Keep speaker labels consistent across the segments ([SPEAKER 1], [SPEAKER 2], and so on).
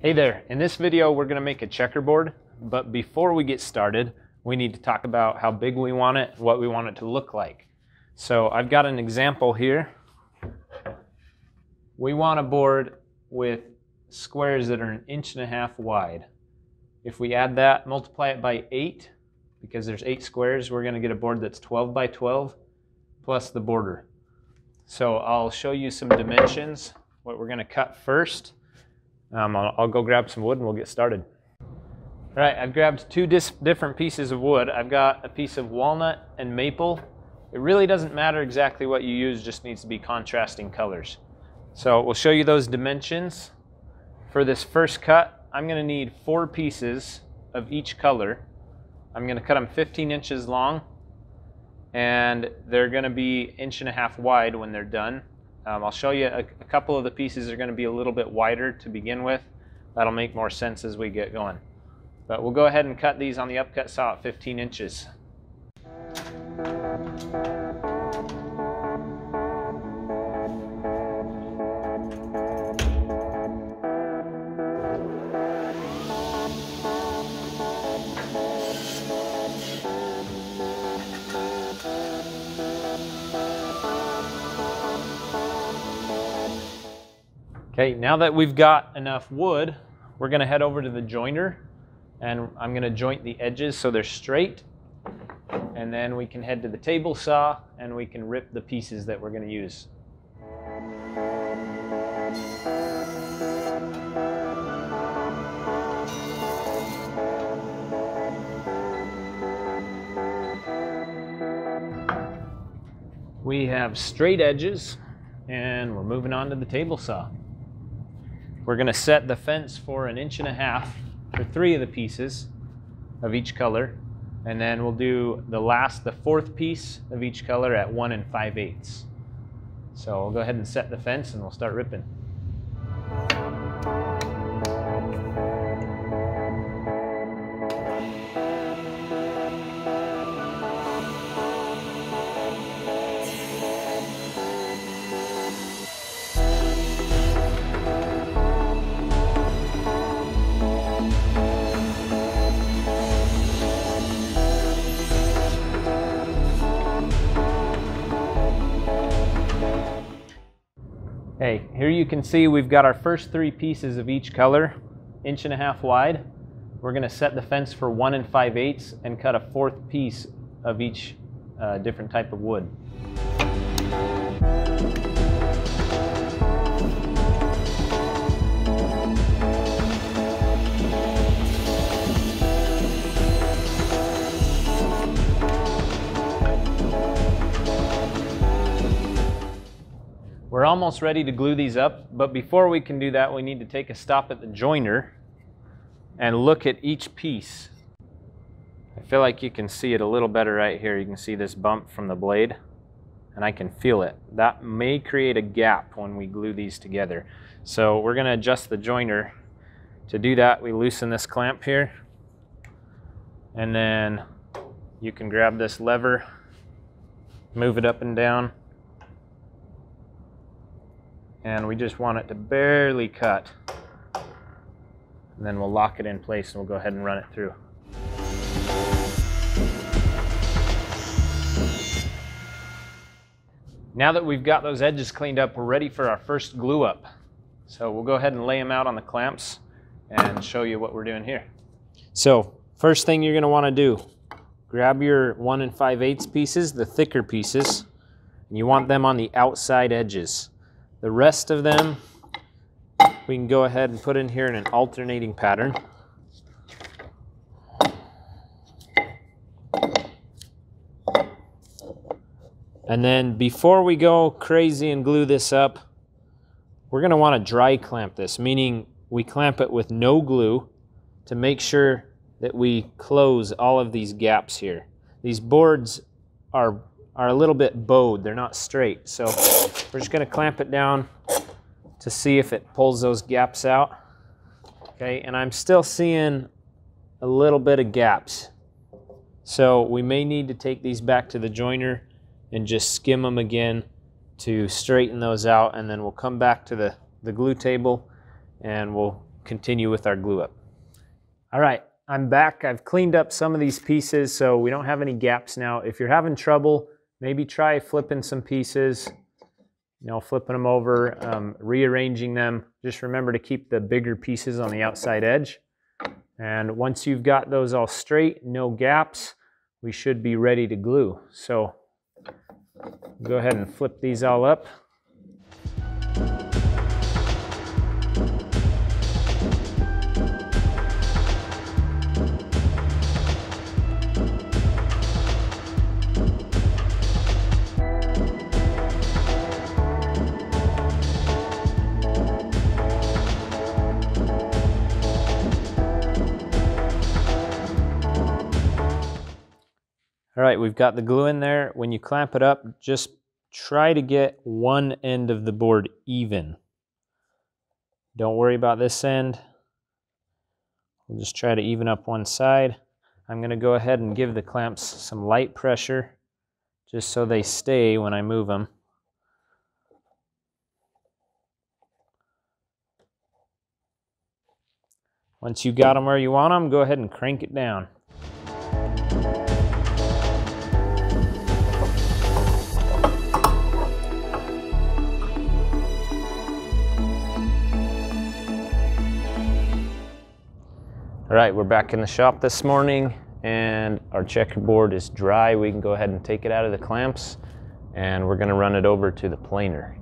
[SPEAKER 1] Hey there, in this video we're going to make a checkerboard, but before we get started we need to talk about how big we want it, what we want it to look like. So I've got an example here. We want a board with squares that are 1.5 inches wide. If we add that, multiply it by 8, because there's 8 squares, we're going to get a board that's 12 by 12 plus the border. So I'll show you some dimensions, what we're going to cut first. I'll go grab some wood and we'll get started. All right, I've grabbed two different pieces of wood. I've got a piece of walnut and maple. It really doesn't matter exactly what you use, just needs to be contrasting colors. So we'll show you those dimensions. For this first cut, I'm going to need 4 pieces of each color. I'm going to cut them 15 inches long, and they're going to be 1.5 inches wide when they're done. I'll show you a couple of the pieces are going to be a little bit wider to begin with. That'll make more sense as we get going. But we'll go ahead and cut these on the upcut saw at 15 inches. Okay, now that we've got enough wood, we're going to head over to the joiner, and I'm going to joint the edges so they're straight, and then we can head to the table saw and we can rip the pieces that we're going to use. We have straight edges, and we're moving on to the table saw. We're going to set the fence for 1.5 inches for 3 of the pieces of each color, and then we'll do the 4th piece of each color at 1 5/8. So we'll go ahead and set the fence and we'll start ripping. Okay, here you can see we've got our first 3 pieces of each color, 1.5 inches wide. We're going to set the fence for 1 5/8 and cut a 4th piece of each different type of wood. We're almost ready to glue these up, but before we can do that, we need to take a stop at the joiner and look at each piece. I feel like you can see it a little better right here. You can see this bump from the blade, and I can feel it. That may create a gap when we glue these together. So we're going to adjust the joiner. To do that, we loosen this clamp here, and then you can grab this lever, move it up and down, and we just want it to barely cut, and then we'll lock it in place and we'll go ahead and run it through. Now that we've got those edges cleaned up, we're ready for our first glue up. So we'll go ahead and lay them out on the clamps and show you what we're doing here. So first thing you're going to want to do, grab your 1 5/8 pieces, the thicker pieces, and you want them on the outside edges. The rest of them we can go ahead and put in here in an alternating pattern. And then before we go crazy and glue this up, we're going to want to dry clamp this, meaning we clamp it with no glue to make sure that we close all of these gaps here. These boards are a little bit bowed, they're not straight, so we're just going to clamp it down to see if it pulls those gaps out. Okay, and I'm still seeing a little bit of gaps, so we may need to take these back to the joiner and just skim them again to straighten those out, and then we'll come back to the glue table and we'll continue with our glue up. All right, I'm back. I've cleaned up some of these pieces so we don't have any gaps now. If you're having trouble, maybe try flipping some pieces, you know, flipping them over, rearranging them. Just remember to keep the bigger pieces on the outside edge. And once you've got those all straight, no gaps, we should be ready to glue. So go ahead and flip these all up. All right, we've got the glue in there. When you clamp it up, just try to get one end of the board even. Don't worry about this end. We'll just try to even up one side. I'm going to go ahead and give the clamps some light pressure just so they stay when I move them. Once you got them where you want them, go ahead and crank it down. All right, we're back in the shop this morning and our checkerboard is dry. We can go ahead and take it out of the clamps and we're gonna run it over to the planer.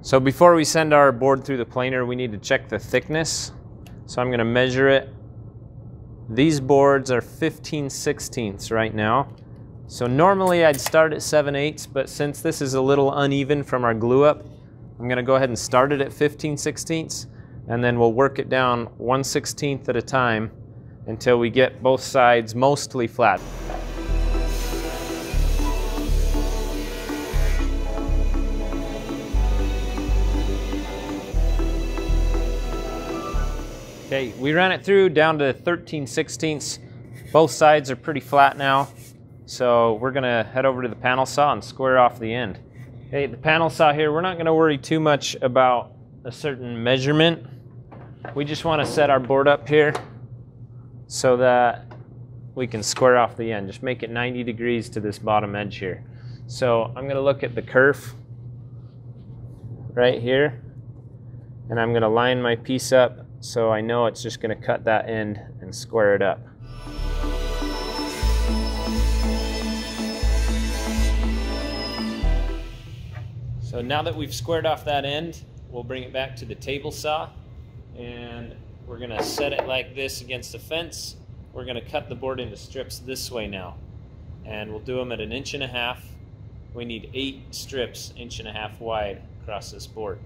[SPEAKER 1] So before we send our board through the planer, we need to check the thickness. So I'm gonna measure it. These boards are 15/16 right now. So normally I'd start at 7/8, but since this is a little uneven from our glue up, I'm gonna go ahead and start it at 15/16. And then we'll work it down 1/16 at a time until we get both sides mostly flat. Okay, we ran it through down to 13/16. Both sides are pretty flat now. So we're gonna head over to the panel saw and square off the end. Okay, the panel saw here, we're not gonna worry too much about a certain measurement. We just want to set our board up here so that we can square off the end. Just make it 90 degrees to this bottom edge here. So I'm going to look at the kerf right here and I'm going to line my piece up so I know it's just going to cut that end and square it up. So now that we've squared off that end, we'll bring it back to the table saw. And we're gonna set it like this against the fence. We're gonna cut the board into strips this way now. And we'll do them at 1.5 inches. We need 8 strips 1.5 inches wide across this board.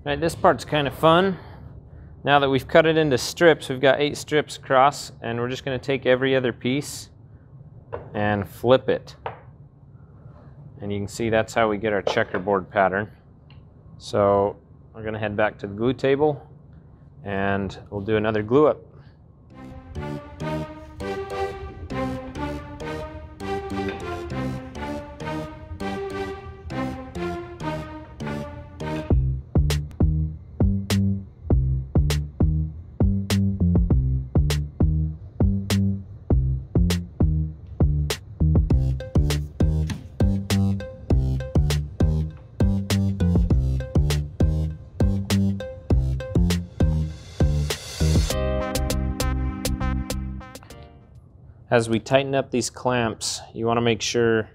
[SPEAKER 1] All right, this part's kind of fun. Now that we've cut it into strips, we've got 8 strips across, and we're just going to take every other piece and flip it. And you can see that's how we get our checkerboard pattern. So we're going to head back to the glue table, and we'll do another glue up. As we tighten up these clamps, you want to make sure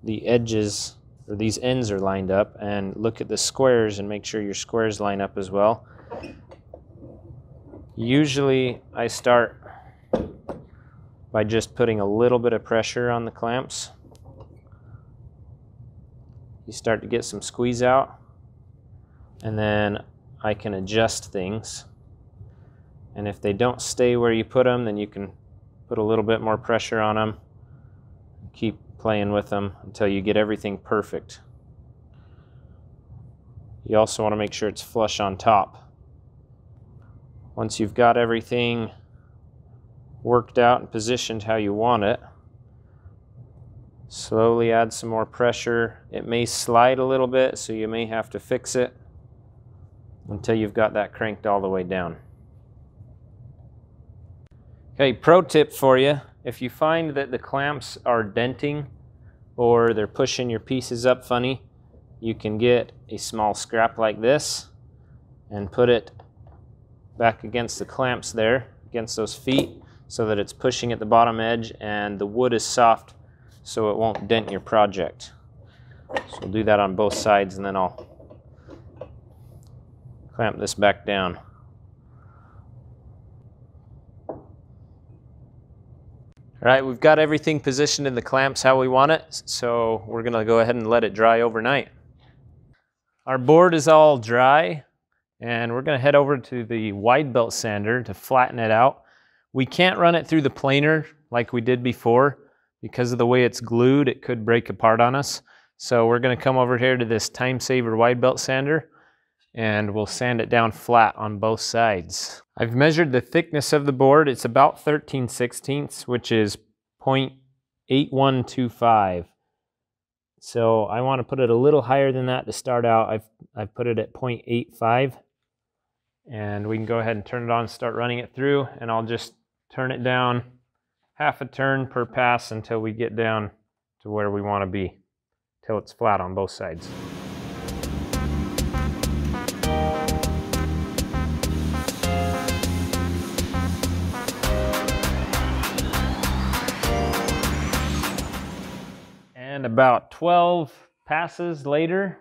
[SPEAKER 1] the edges or these ends are lined up, and look at the squares and make sure your squares line up as well. Usually I start by just putting a little bit of pressure on the clamps. You start to get some squeeze out, and then I can adjust things. And if they don't stay where you put them, then you can put a little bit more pressure on them. Keep playing with them until you get everything perfect. You also want to make sure it's flush on top. Once you've got everything worked out and positioned how you want it, slowly add some more pressure. It may slide a little bit, so you may have to fix it until you've got that cranked all the way down. Okay, pro tip for you. If you find that the clamps are denting or they're pushing your pieces up funny, you can get a small scrap like this and put it back against the clamps there, against those feet, so that it's pushing at the bottom edge and the wood is soft so it won't dent your project. So we'll do that on both sides, and then I'll clamp this back down. All right, we've got everything positioned in the clamps how we want it, so we're gonna go ahead and let it dry overnight. Our board is all dry, and we're gonna head over to the wide belt sander to flatten it out. We can't run it through the planer like we did before. Because of the way it's glued, it could break apart on us. So we're gonna come over here to this Time Saver wide belt sander, and we'll sand it down flat on both sides. I've measured the thickness of the board. It's about 13/16, which is 0.8125. So I want to put it a little higher than that to start out. I've put it at 0.85, and we can go ahead and turn it on and start running it through, and I'll just turn it down half a turn per pass until we get down to where we want to be, till it's flat on both sides. And about 12 passes later,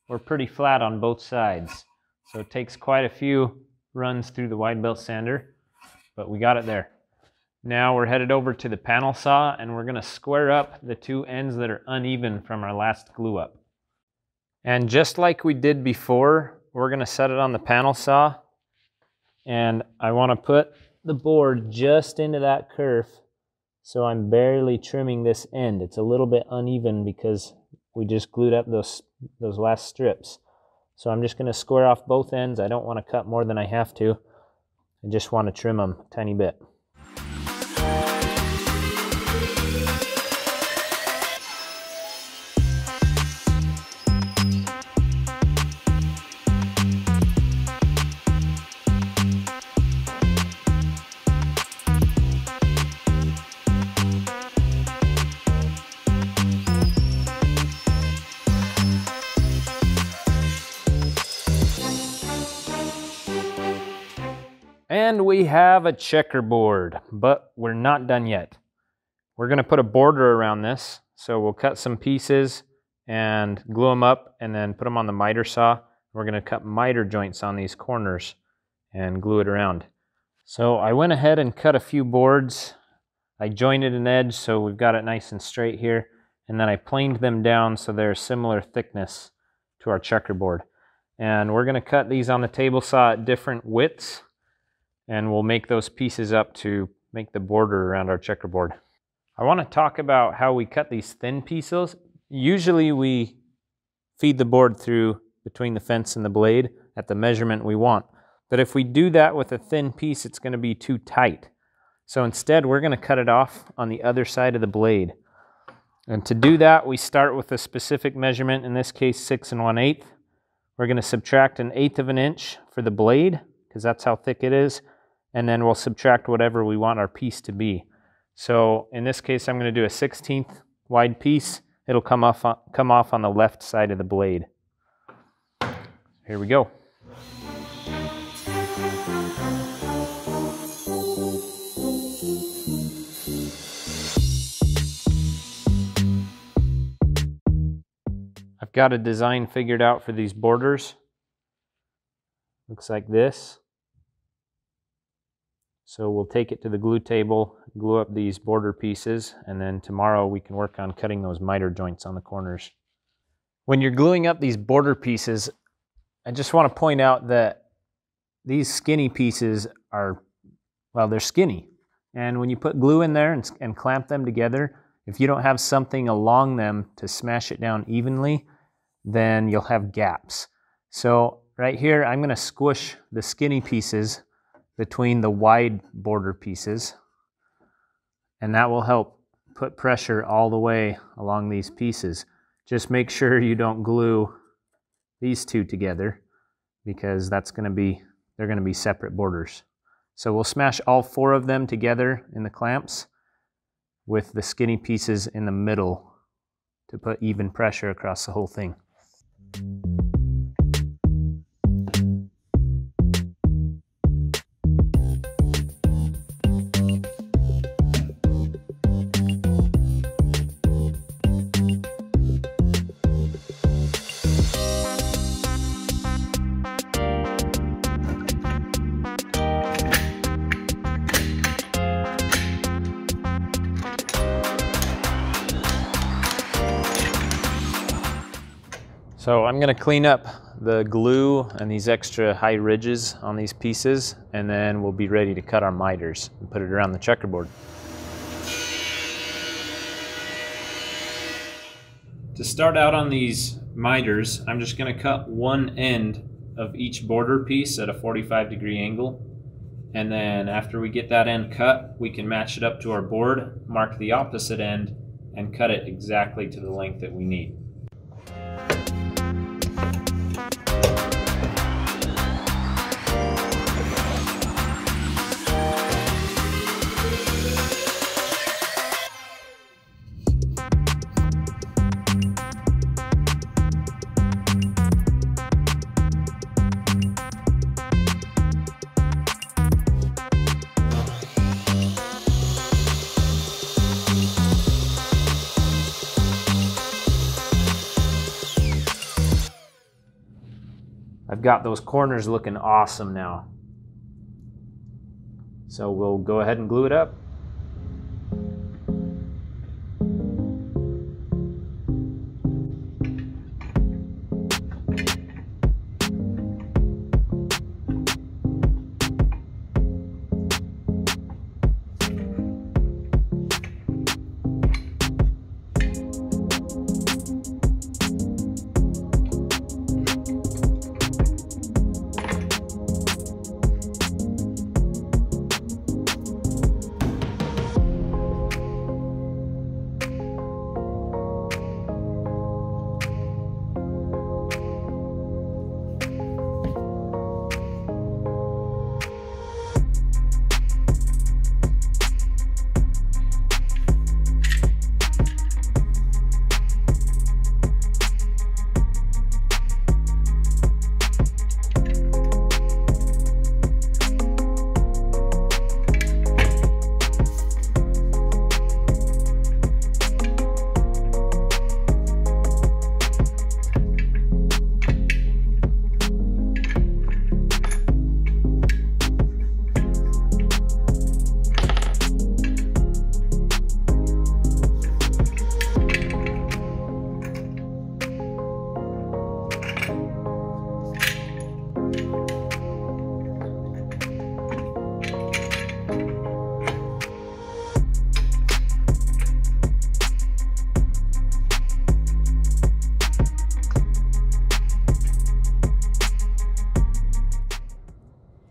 [SPEAKER 1] we're pretty flat on both sides. So it takes quite a few runs through the wide belt sander, but we got it there. Now we're headed over to the panel saw, and we're gonna square up the two ends that are uneven from our last glue up. And just like we did before, we're gonna set it on the panel saw, and I wanna put the board just into that kerf, so I'm barely trimming this end. It's a little bit uneven because we just glued up those last strips. So I'm just gonna square off both ends. I don't wanna cut more than I have to. I just wanna trim them a tiny bit. And we have a checkerboard, but we're not done yet. We're gonna put a border around this. So we'll cut some pieces and glue them up and then put them on the miter saw. We're gonna cut miter joints on these corners and glue it around. So I went ahead and cut a few boards. I jointed an edge so we've got it nice and straight here. And then I planed them down so they're similar thickness to our checkerboard. And we're gonna cut these on the table saw at different widths, and we'll make those pieces up to make the border around our checkerboard. I want to talk about how we cut these thin pieces. Usually we feed the board through between the fence and the blade at the measurement we want. But if we do that with a thin piece, it's going to be too tight. So instead, we're going to cut it off on the other side of the blade. And to do that, we start with a specific measurement, in this case 6 1/8. We're going to subtract 1/8 of an inch for the blade, because that's how thick it is. And then we'll subtract whatever we want our piece to be. So in this case, I'm going to do a 1/16 wide piece. It'll come off on the left side of the blade. Here we go. I've got a design figured out for these borders. Looks like this. So we'll take it to the glue table, glue up these border pieces, and then tomorrow we can work on cutting those miter joints on the corners. When you're gluing up these border pieces, I just want to point out that these skinny pieces are, well, they're skinny. And when you put glue in there and clamp them together, if you don't have something along them to smash it down evenly, then you'll have gaps. So right here, I'm going to squish the skinny pieces between the wide border pieces, and that will help put pressure all the way along these pieces. Just make sure you don't glue these two together, because they're going to be separate borders. So we'll smash all 4 of them together in the clamps with the skinny pieces in the middle to put even pressure across the whole thing. So I'm going to clean up the glue and these extra high ridges on these pieces, and then we'll be ready to cut our miters and put it around the checkerboard. To start out on these miters, I'm just going to cut one end of each border piece at a 45-degree angle. And then after we get that end cut, we can match it up to our board, mark the opposite end, and cut it exactly to the length that we need. I've got those corners looking awesome now. So we'll go ahead and glue it up.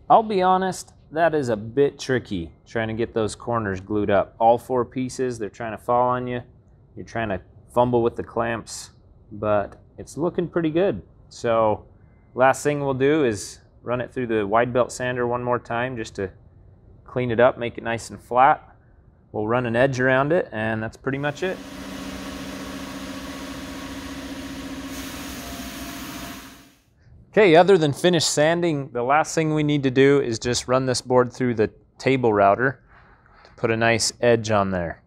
[SPEAKER 1] I'll be honest, that is a bit tricky, trying to get those corners glued up. All 4 pieces, they're trying to fall on you. You're trying to fumble with the clamps, but it's looking pretty good. So last thing we'll do is run it through the wide belt sander one more time just to clean it up, make it nice and flat. We'll run an edge around it, and that's pretty much it. Okay, other than finish sanding, the last thing we need to do is just run this board through the table router to put a nice edge on there.